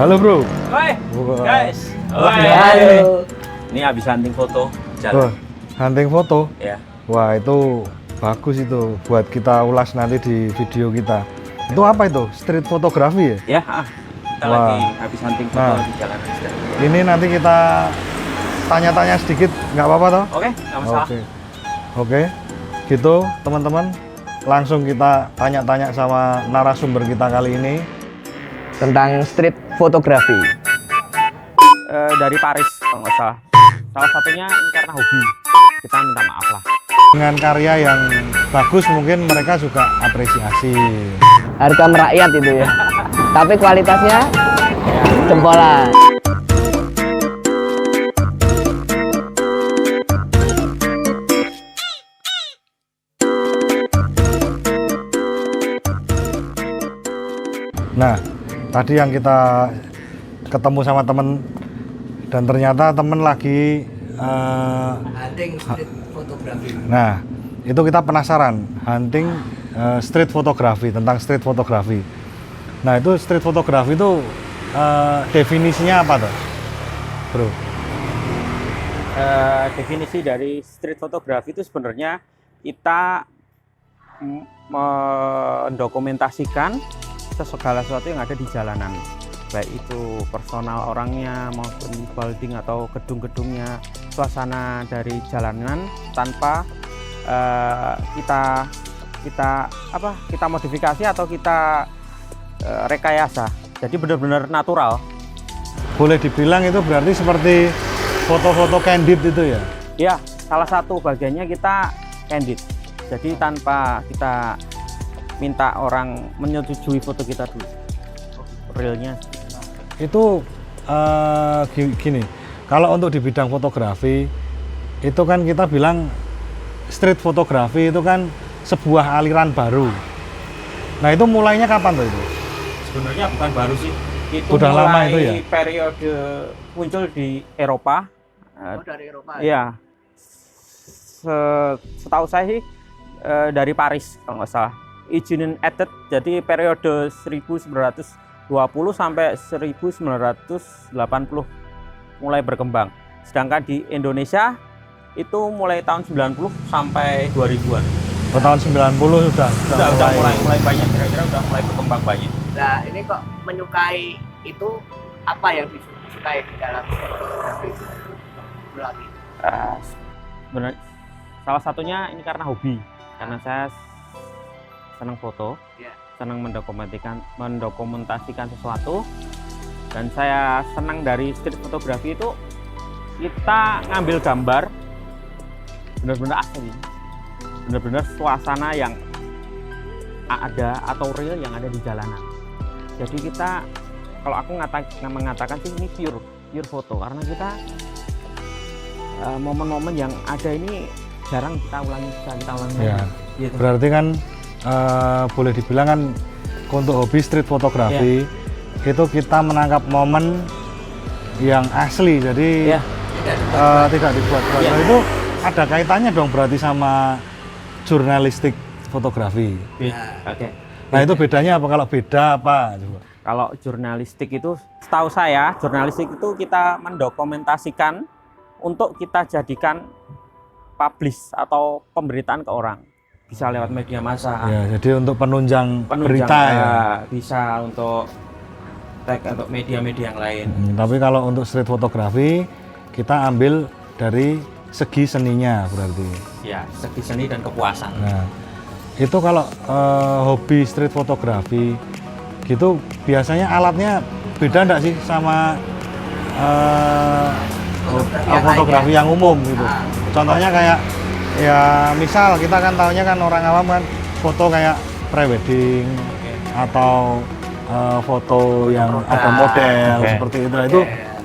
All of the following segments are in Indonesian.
Halo bro. Woi, guys. Halo. Ini habis hunting foto Wah, jalan. hunting foto. Ya. Wah itu bagus itu buat kita ulas nanti di video kita. Itu apa itu? Street fotografi ya? Ya, kita Wah. lagi habis hunting foto Nah. di jalan. Ini nanti kita tanya-tanya sedikit, nggak apa-apa toh? Oke, nggak masalah. Oke. Gitu teman-teman. Langsung kita tanya-tanya sama narasumber kita kali ini. Tentang street fotografi. Dari Paris kalau nggak salah. Salah satunya ini karena hobi. Kita minta maaf lah. Dengan karya yang bagus mungkin mereka juga apresiasi. Harga merakyat itu ya. Tapi kualitasnya jempolan. Nah, tadi yang kita ketemu sama temen dan ternyata temen lagi Hunting street fotografi. nah, itu kita penasaran hunting street fotografi, tentang street fotografi. Nah, itu street fotografi itu definisinya apa tuh, bro? Definisi dari street fotografi itu sebenarnya kita mendokumentasikan segala sesuatu yang ada di jalanan, baik itu personal orangnya maupun building atau gedung-gedungnya, suasana dari jalanan tanpa kita modifikasi atau kita rekayasa. Jadi benar-benar natural. Boleh dibilang itu berarti seperti foto-foto candid itu ya? Ya, salah satu bagiannya kita candid. Jadi tanpa kita minta orang menyetujui foto kita dulu. Realnya Itu gini, kalau untuk di bidang fotografi itu kan kita bilang street fotografi itu kan sebuah aliran baru. Nah, itu mulainya kapan tuh itu? sebenarnya bukan baru sih. Itu Udah mulai lama itu ya? periode muncul di Eropa. Dari Eropa. Iya. Setahu saya sih dari Paris kalau nggak salah. Izinin Etet, jadi periode 1920 sampai 1980 mulai berkembang. Sedangkan di Indonesia itu mulai tahun 90 sampai 2000-an. Tahun 90 sudah mulai banyak, kira-kira udah mulai berkembang banyak. Nah, ini kok menyukai itu apa yang disukai di dalam fotografi itu? Lagi. Sebenarnya salah satunya ini karena hobi, karena saya senang foto, Ya. senang mendokumentasikan sesuatu, dan saya senang dari street fotografi itu kita ngambil gambar benar-benar asli, benar-benar suasana yang ada atau real yang ada di jalanan. Jadi kita, kalau aku mengatakan sih ini pure foto, karena kita momen-momen yang ada ini jarang kita ulangi Ya. Gitu. Berarti kan boleh dibilang kan untuk hobi street fotografi itu kita menangkap momen yang asli, jadi Ya. tidak dibuat-buat. Ya. Nah, itu ada kaitannya dong berarti sama jurnalistik fotografi. Oke. Nah, itu bedanya apa? Kalau beda apa? Coba. Kalau jurnalistik itu, setahu saya, jurnalistik itu kita mendokumentasikan untuk kita jadikan publish atau pemberitaan ke orang. Bisa lewat media massa, Ya, jadi untuk penunjang berita ya. bisa untuk tag untuk media-media yang lain. Tapi kalau untuk street fotografi kita ambil dari segi seninya berarti. Ya, segi seni dan kepuasan. Nah, itu kalau hobi street fotografi gitu biasanya alatnya beda enggak sih sama fotografi yang umum gitu. Contohnya kayak ya misal kita kan taunya kan orang awam kan foto kayak prewedding atau foto yang ada model seperti itu.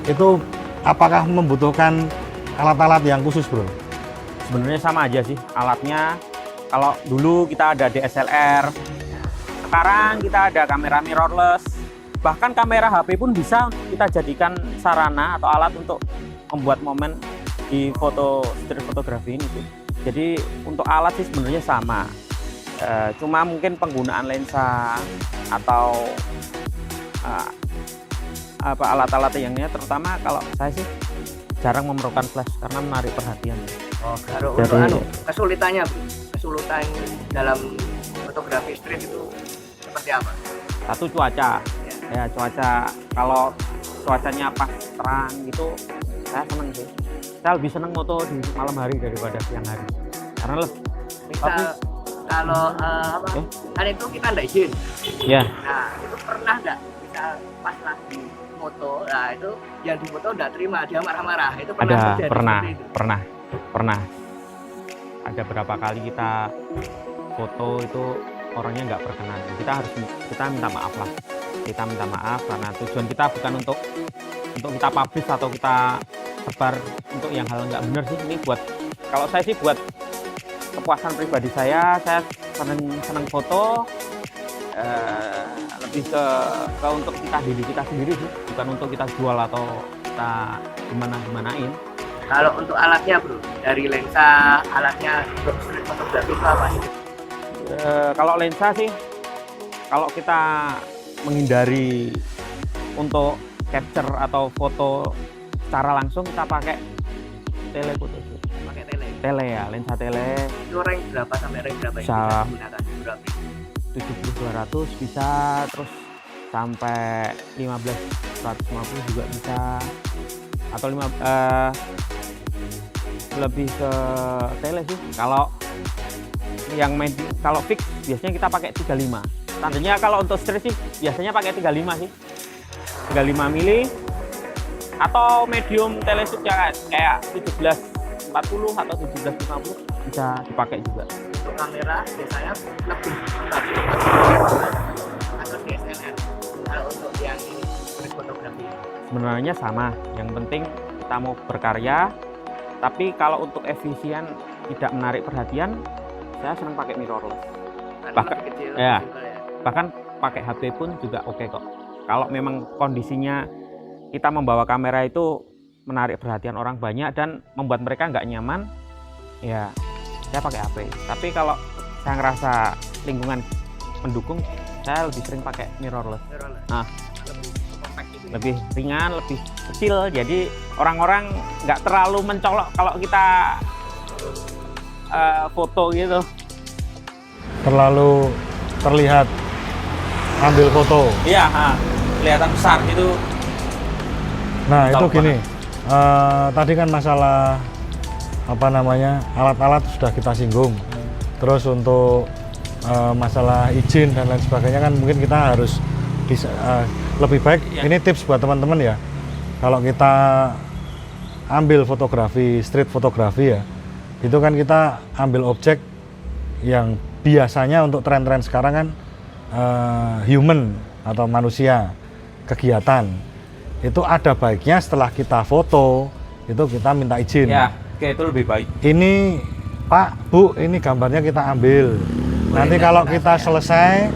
Itu apakah membutuhkan alat-alat yang khusus, bro? Sebenarnya sama aja sih alatnya. Kalau dulu kita ada DSLR, sekarang kita ada kamera mirrorless, bahkan kamera HP pun bisa kita jadikan sarana atau alat untuk membuat momen di foto street fotografi ini. Jadi untuk alat sih sebenarnya sama, cuma mungkin penggunaan lensa atau alat-alat yangnya, terutama kalau saya sih jarang memerlukan flash karena menarik perhatian. Oh, kalau Jadi- untuk kesulitannya, Bro, kesulitan dalam fotografi street itu seperti apa? Satu cuaca, ya cuaca. Kalau cuacanya pas terang gitu, saya seneng sih. Saya lebih seneng moto di malam hari daripada siang hari. Karena Misal kalau apa? Eh? Kan itu kita nggak izin. ya Nah, itu pernah nggak misal pas lagi moto, nah itu yang di foto nggak terima, dia marah-marah. Itu pernah ada terjadi pernah seperti itu? pernah ada berapa kali kita foto itu orangnya nggak berkenan, kita minta maaf lah, kita minta maaf karena tujuan kita bukan untuk kita publish atau kita sebar untuk yang hal nggak benar sih. Ini buat, kalau saya sih buat kepuasan pribadi saya seneng foto, lebih ke untuk diri kita sendiri sih, bukan untuk kita jual atau kita gimanain. Kalau untuk alatnya, Bro, dari lensa alatnya untuk street fotografi itu apa sih? Kalau lensa sih, kalau kita menghindari untuk capture atau foto secara langsung, kita pakai telefoto, Pakai tele. ya, lensa tele Itu rank berapa sampai rank berapa yang Bisa. bisa digunakan? Berapa? 70-200 bisa, terus sampai 15-150 juga bisa, atau lebih ke tele sih. Kalau yang kalau fix biasanya kita pakai 35. Standarnya kalau untuk street sih biasanya pakai 35 sih. 35 mili atau medium teleshoot ya kayak 1740 atau 1750 bisa dipakai juga. Untuk kamera biasanya lebih bagus atau DSLR. Kalau untuk yang ini street fotografi, Sebenarnya sama, yang penting kita mau berkarya. Tapi kalau untuk efisien tidak menarik perhatian, saya senang pakai mirrorless. kan Bahkan- lebih kecil, ya. simpel ya. Bahkan pakai HP pun juga oke kok. Kalau memang kondisinya kita membawa kamera itu menarik perhatian orang banyak dan membuat mereka nggak nyaman, ya saya pakai HP. Tapi kalau saya ngerasa lingkungan mendukung, saya lebih sering pakai mirrorless. Mirrorless. Ah. Lebih compact gitu. Lebih ringan, lebih kecil, jadi orang-orang nggak terlalu mencolok kalau kita foto gitu. Terlalu terlihat ambil foto. Iya, kelihatan besar gitu. Nah, itu Tahu gini. Tadi kan masalah apa namanya? Alat-alat sudah kita singgung. Terus untuk masalah izin dan lain sebagainya kan mungkin kita harus lebih baik. Ya. Ini tips buat teman-teman ya. Kalau kita ambil fotografi, street fotografi ya, itu kan kita ambil objek yang biasanya untuk tren-tren sekarang kan human atau manusia, kegiatan. Itu ada baiknya setelah kita foto, itu kita minta izin. Ya, oke, itu lebih baik. Ini Pak, Bu, ini gambarnya kita ambil. Nanti kalau kita selesai,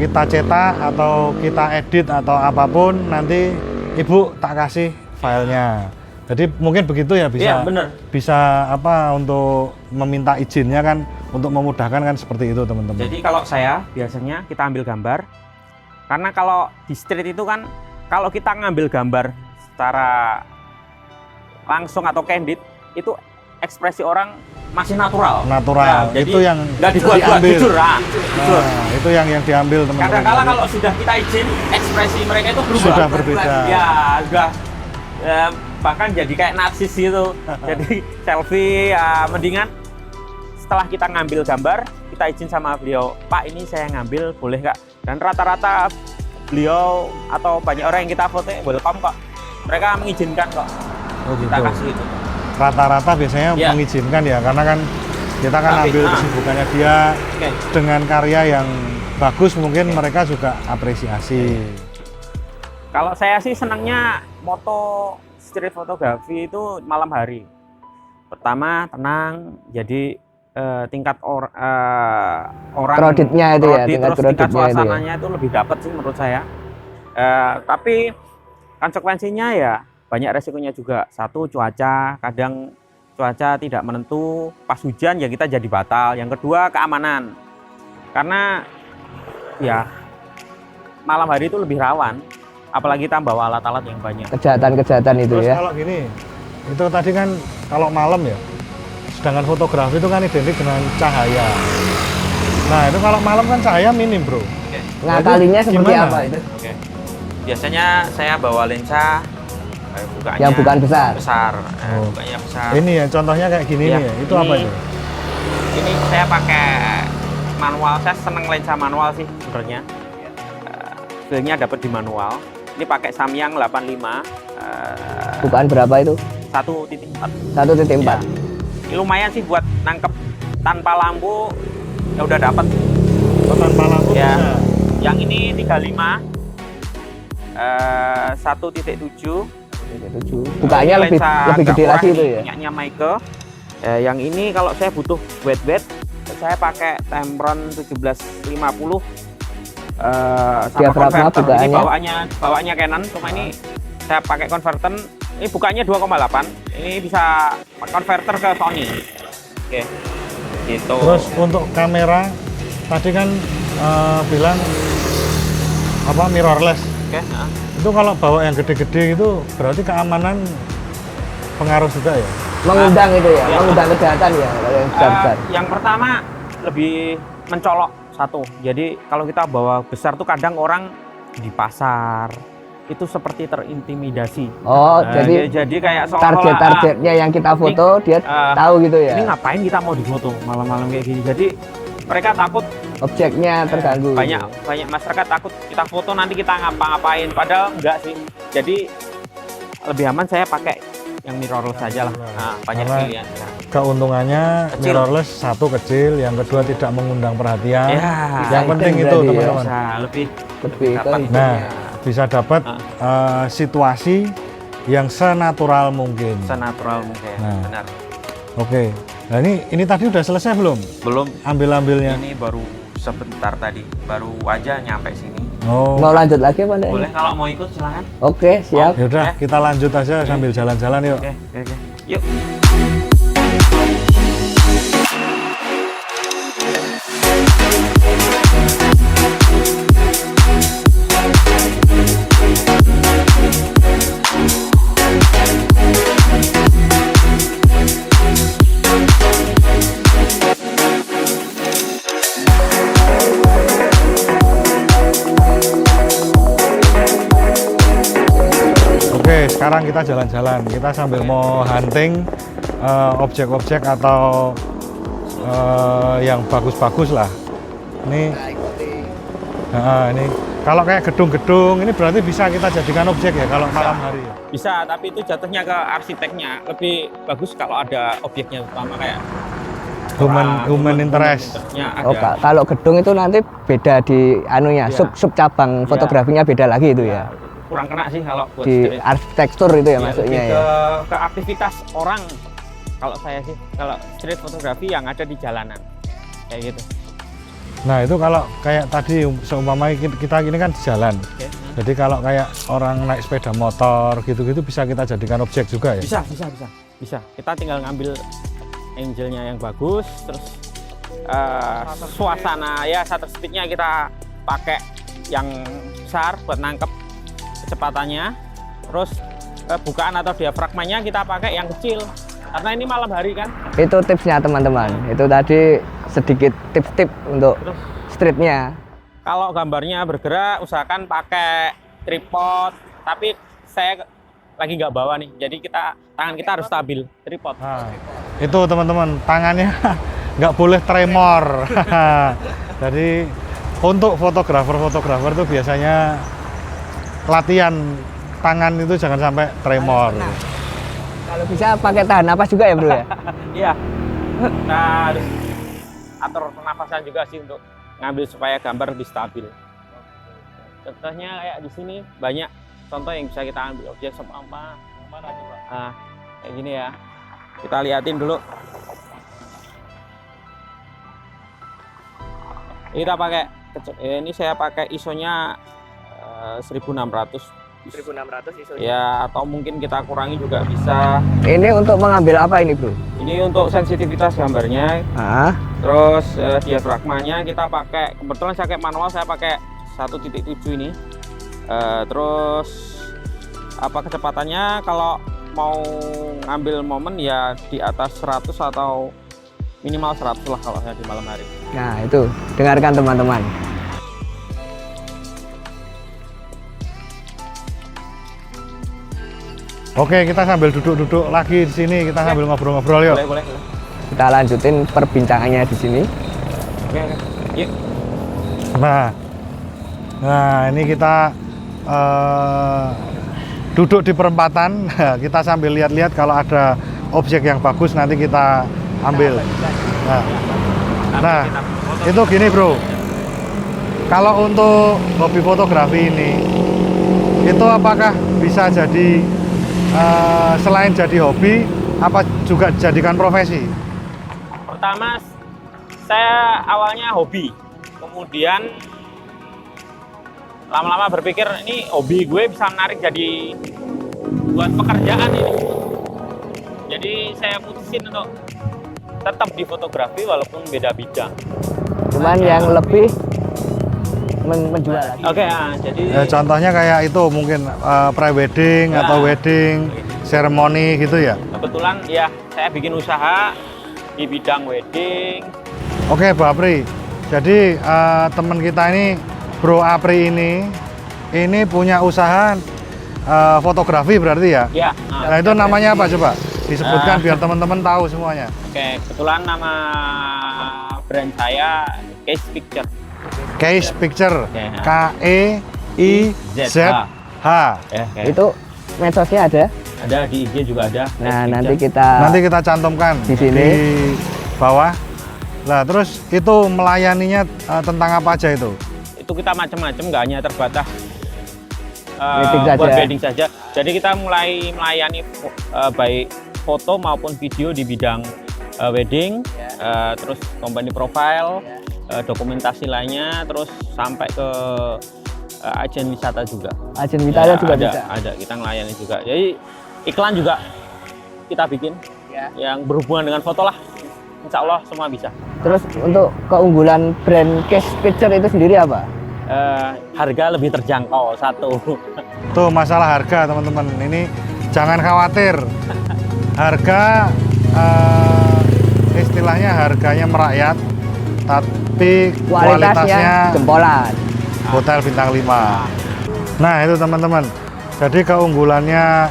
kita cetak atau kita edit atau apapun, nanti Ibu tak kasih filenya. Jadi mungkin begitu ya, bisa Iya, bener. bisa apa untuk meminta izinnya kan, untuk memudahkan kan seperti itu teman-teman. Jadi kalau saya biasanya kita ambil gambar, karena kalau di street itu kan kalau kita ngambil gambar secara langsung atau candid, itu ekspresi orang masih natural. Natural. Nah, jadi Itu yang nggak dibuat-buat, diambil. jujur. Jujur. Nah, itu yang diambil teman-teman. Kadang-kala kalau sudah kita izin, ekspresi mereka itu berubah. Sudah berbeda. Ya, sudah bahkan jadi kayak narsis gitu. Jadi selfie, ya, mendingan setelah kita ngambil gambar, kita izin sama beliau, Pak ini saya ngambil, boleh nggak? Dan rata-rata beliau atau banyak orang yang kita foto welcome kok. Mereka mengizinkan kok. Oh, gitu. Kita kasih itu. Rata-rata biasanya Ya. mengizinkan ya, karena kan kita kan Tapi, ambil kesibukannya dia Oke. dengan karya yang bagus, mungkin mereka juga apresiasi. Kalau saya sih senangnya moto street fotografi itu malam hari. Pertama tenang, jadi tingkat orang Kreditnya itu ya, kredit, tingkat terus tingkat kreditnya itu ya. suasananya itu lebih dapat sih menurut saya. Tapi konsekuensinya ya banyak resikonya juga. Satu, cuaca, kadang cuaca tidak menentu, pas hujan ya kita jadi batal. Yang kedua, keamanan, karena ya malam hari itu lebih rawan, apalagi kita bawa alat-alat yang banyak. Kejahatan-kejahatan itu Terus ya. kalau gini, itu tadi kan kalau malam ya, sedangkan fotografi itu kan identik dengan cahaya. Nah itu kalau malam kan cahaya minim bro. Oke. Ngakalinya Itu seperti gimana? apa itu? Oke. Biasanya saya bawa lensa bukanya Yang bukan besar. Oh. Bukanya besar. Ini ya contohnya kayak gini Iya, nih ya, itu ini- apa itu? Ini saya pakai manual, saya seneng lensa manual sih sebenarnya. Filenya dapat di manual. Ini pakai Samyang 85 Bukan berapa itu? 1.4. 1.4. Ini lumayan sih buat nangkep tanpa lampu ya udah dapat. Oh, tanpa lampu Ya. bisa. Yang ini 35 1.7. Bukanya Ini lebih lensa lebih agak gede murah lagi nih, itu ya. punyanya Michael. Yang ini kalau saya butuh wet, saya pakai Tamron 1750. Sama Diafragma converter. Ini bukaannya. bawaannya Canon, cuma ini saya pakai converter. Ini bukannya 2,8. Ini bisa konverter ke Sony. Oke. Gitu. Terus untuk kamera tadi kan bilang apa mirrorless. Oke, nah. Itu kalau bawa yang gede-gede itu berarti keamanan pengaruh juga ya. Mengundang itu ya, Ya. mengundang kejahatan ya kalau yang besar-besar. Yang pertama lebih mencolok satu. Jadi kalau kita bawa besar tuh kadang orang di pasar itu seperti terintimidasi. Oh, Nah, jadi kayak seolah-olah, target-targetnya yang kita foto dia tahu gitu ya. ini ngapain kita mau difoto malam-malam kayak gini. Jadi mereka takut, Objeknya terganggu. banyak masyarakat takut kita foto nanti kita ngapa-ngapain. Padahal enggak sih. Jadi lebih aman saya pakai yang mirrorless saja lah. Nah, banyak Karena pilihan. Nah. Keuntungannya Kecil. mirrorless satu kecil, yang kedua tidak mengundang perhatian. Ya, Yang penting itu itu berarti ya. teman-teman. bisa lebih lebih ke dapat. itunya. Nah, bisa dapat situasi yang senatural mungkin. senatural mungkin. Nah. Benar. Oke. Nah ini tadi udah selesai belum? Belum, Ambil-ambilnya. ini baru sebentar tadi, baru aja nyampe sini. Oh. Mau lanjut lagi apa enggak? Boleh kalau mau ikut silakan. Oke, siap. Yaudah, Ya. kita lanjut aja sambil jalan-jalan yuk. Oke. Yuk. Oke, sekarang kita jalan-jalan. Kita sambil mau hunting objek-objek atau yang bagus-bagus lah. Ini, ini kalau kayak gedung-gedung ini berarti bisa kita jadikan objek ya kalau malam hari. Ya? Bisa, tapi itu jatuhnya ke arsiteknya. Lebih bagus kalau ada objeknya, terutama kayak Human interest. interestnya ada. Oh, kalau gedung itu nanti beda di anunya, Iya. sub cabang fotografinya beda lagi itu ya. Kurang kena sih kalau buat Di street. arsitektur itu ya Ya, maksudnya lebih ya. ke aktivitas orang. Kalau saya sih, kalau street fotografi yang ada di jalanan kayak gitu. Nah itu kalau kayak tadi seumpama kita ini kan di jalan. Oke. Jadi kalau kayak orang naik sepeda motor gitu-gitu bisa kita jadikan objek juga ya. Bisa. Kita tinggal ngambil angle-nya yang bagus, terus suasana ya shutter speed-nya kita pakai yang besar buat nangkep kecepatannya. Terus bukaan atau diafragmanya kita pakai yang kecil. Karena ini malam hari kan. Itu tipsnya teman-teman. Itu tadi sedikit tips-tips untuk Terus streetnya. kalau gambarnya bergerak usahakan pakai tripod. Tapi saya lagi nggak bawa nih, jadi tangan kita harus stabil. Tripod. Nah, itu teman-teman tangannya nggak boleh tremor. Jadi untuk fotografer tuh biasanya latihan tangan itu jangan sampai tremor. Kalau bisa pakai tahan napas juga ya bro ya. Iya. Nah, harus atur pernapasan juga sih untuk ngambil supaya gambar lebih stabil. Contohnya kayak di sini banyak contoh yang bisa kita ambil objek seumpama mana coba. Ah, kayak gini ya. Kita liatin dulu. Kita pakai ini saya pakai ISO-nya 1600. 1600 ISO. Ya, atau mungkin kita kurangi juga bisa. Ini untuk mengambil apa ini bro? Ini untuk sensitivitas gambarnya. Ah, Terus diafragmanya kita pakai, kebetulan saya pakai manual, saya pakai 1.7 ini. Terus apa kecepatannya kalau mau ngambil momen ya di atas 100 atau minimal 100 lah kalau saya di malam hari. Nah itu, dengarkan teman-teman. Oke, kita sambil duduk-duduk lagi di sini, kita sambil ngobrol-ngobrol yuk. Boleh, boleh. Kita lanjutin perbincangannya di sini. Oke, oke. Yuk. Nah ini kita duduk di perempatan. Kita sambil lihat-lihat kalau ada objek yang bagus nanti kita ambil. Nah, itu gini bro. Kalau untuk hobi fotografi ini, itu apakah bisa jadi selain jadi hobi, apa juga dijadikan profesi? Pertama, saya awalnya hobi, kemudian lama-lama berpikir ini hobi gue bisa menarik jadi buat pekerjaan ini. Jadi saya putusin untuk tetap di fotografi walaupun beda bidang. Cuman yang lebih menjual lagi. Oke, jadi Contohnya kayak itu mungkin pre-wedding Ya. atau wedding ceremony gitu ya. kebetulan ya saya bikin usaha di bidang wedding. Oke, Mbak Apri. Jadi teman kita ini, Bro Apri ini punya usaha fotografi berarti ya. Ya. Nah itu namanya apa coba? Disebutkan biar teman-teman tahu semuanya. Oke, kebetulan nama brand saya Case Picture. Case Picture, Oke, ya. KEIZH. Ya, oke. Itu medsosnya ada. Ada di IG juga ada. Nah Case nanti Picture. Nanti kita cantumkan Di sini. di bawah. Nah terus itu melayaninya tentang apa aja itu? Itu kita macam-macam, nggak hanya terbatas Wedding saja. buat wedding saja. Jadi kita mulai melayani baik foto maupun video di bidang wedding, terus company profile, dokumentasi lainnya, terus sampai ke agen wisata juga. Agen wisata juga ada, bisa. ada kita melayani juga. Jadi iklan juga kita bikin yang berhubungan dengan foto lah. Insya Allah semua bisa. Terus untuk keunggulan brand Case Picture itu sendiri apa? Harga lebih terjangkau satu. Tuh masalah harga teman-teman. Ini jangan khawatir. Harga istilahnya harganya merakyat, tapi kualitasnya jempolan. hotel bintang 5. Nah itu teman-teman. Jadi keunggulannya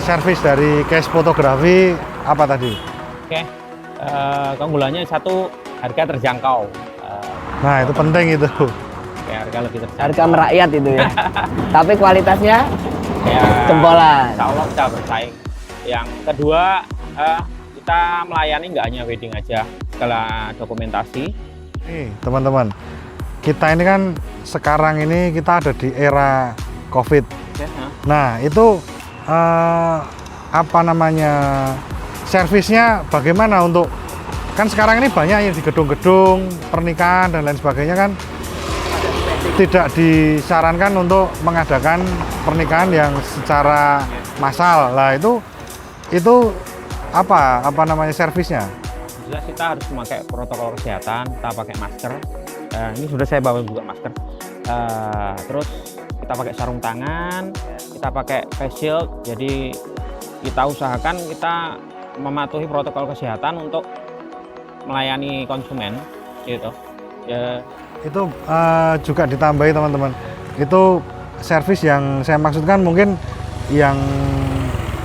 servis dari Case Fotografi apa tadi? Oke, keunggulannya satu harga terjangkau. Nah itu penting itu. Oke, harga lebih terjangkau. Harga merakyat itu ya. Tapi kualitasnya Ya, jempolan. Insya Allah bisa bersaing. Yang kedua, kita melayani nggak hanya wedding aja, segala dokumentasi. Nih teman-teman, kita ini kan sekarang ini kita ada di era COVID. Oke, Nah itu apa namanya servisnya bagaimana untuk kan sekarang ini banyak yang di gedung-gedung pernikahan dan lain sebagainya kan tidak disarankan untuk mengadakan pernikahan yang secara massal. Lah itu apa namanya servisnya? jelas kita harus memakai protokol kesehatan, kita pakai masker. Ini sudah saya bawa juga masker. Terus kita pakai sarung tangan, kita pakai face shield. Jadi kita usahakan kita mematuhi protokol kesehatan untuk melayani konsumen, gitu. Ya, Itu juga ditambahi teman-teman. Itu servis yang saya maksudkan mungkin yang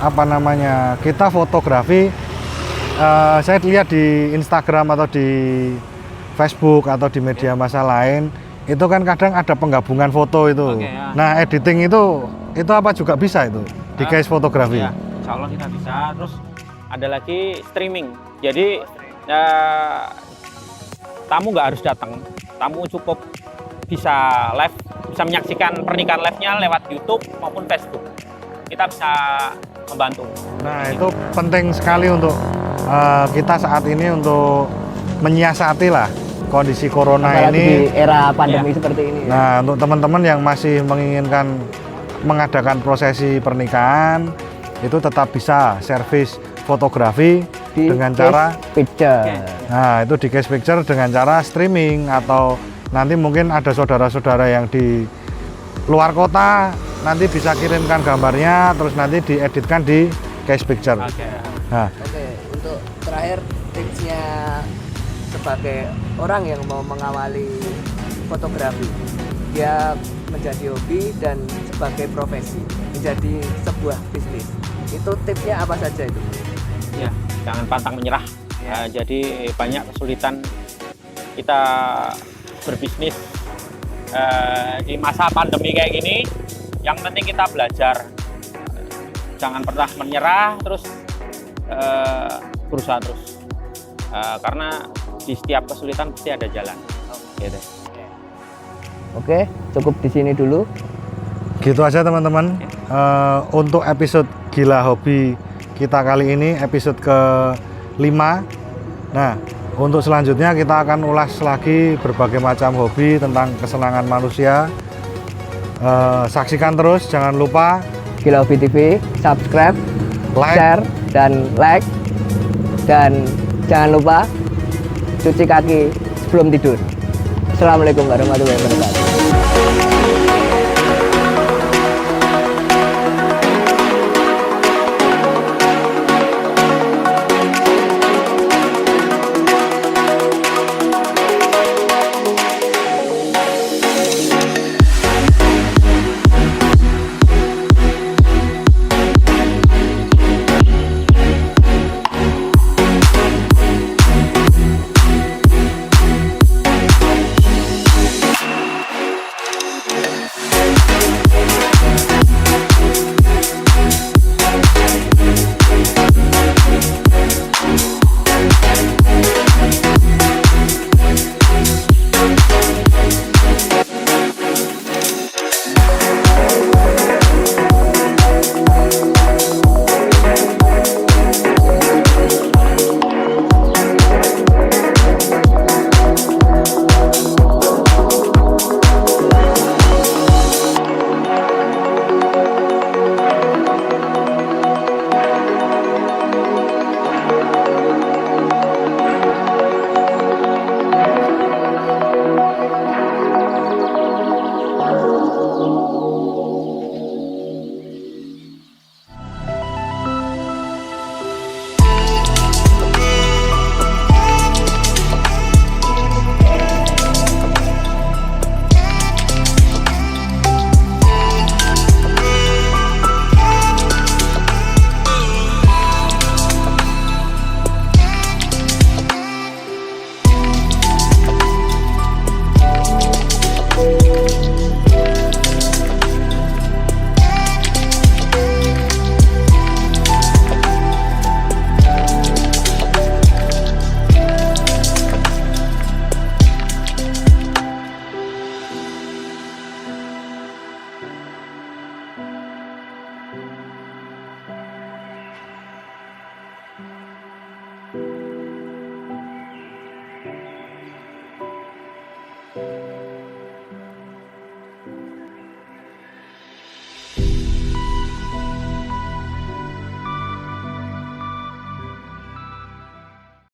apa namanya kita fotografi. Saya lihat di Instagram atau di Facebook atau di media massa lain itu kan kadang ada penggabungan foto itu. Oke, ya. Nah editing itu apa juga bisa itu di Case Fotografi. ya, insya Allah kita bisa. Terus ada lagi streaming. Jadi tamu nggak harus datang, tamu cukup bisa live, bisa menyaksikan pernikahan live-nya lewat YouTube maupun Facebook. Kita bisa membantu. Nah itu penting sekali untuk kita saat ini untuk menyiasati lah kondisi corona Apalagi ini. di era pandemi seperti ini. Ya. Nah untuk teman-teman yang masih menginginkan mengadakan prosesi pernikahan itu tetap bisa servis fotografi Di dengan Case cara Picture. nah itu di Case Picture dengan cara streaming atau nanti mungkin ada saudara-saudara yang di luar kota nanti bisa kirimkan gambarnya, terus nanti dieditkan di case picture. Oke. Nah, Oke, untuk terakhir tipsnya sebagai orang yang mau mengawali fotografi, dia menjadi hobi dan sebagai profesi, menjadi sebuah bisnis. Itu tipsnya apa saja itu? Ya, jangan pantang menyerah. Jadi banyak kesulitan kita berbisnis di masa pandemi kayak gini. Yang penting kita belajar, jangan pernah menyerah, terus berusaha terus. Karena di setiap kesulitan pasti ada jalan. Gitu. Oke, cukup di sini dulu. gitu aja teman-teman. Untuk episode Gila Hobi kita kali ini, episode ke-5. Nah, untuk selanjutnya kita akan ulas lagi berbagai macam hobi tentang kesenangan manusia. Saksikan terus, jangan lupa Gila Hobi TV, subscribe, like, share, dan like. Dan jangan lupa cuci kaki sebelum tidur. Assalamualaikum warahmatullahi wabarakatuh.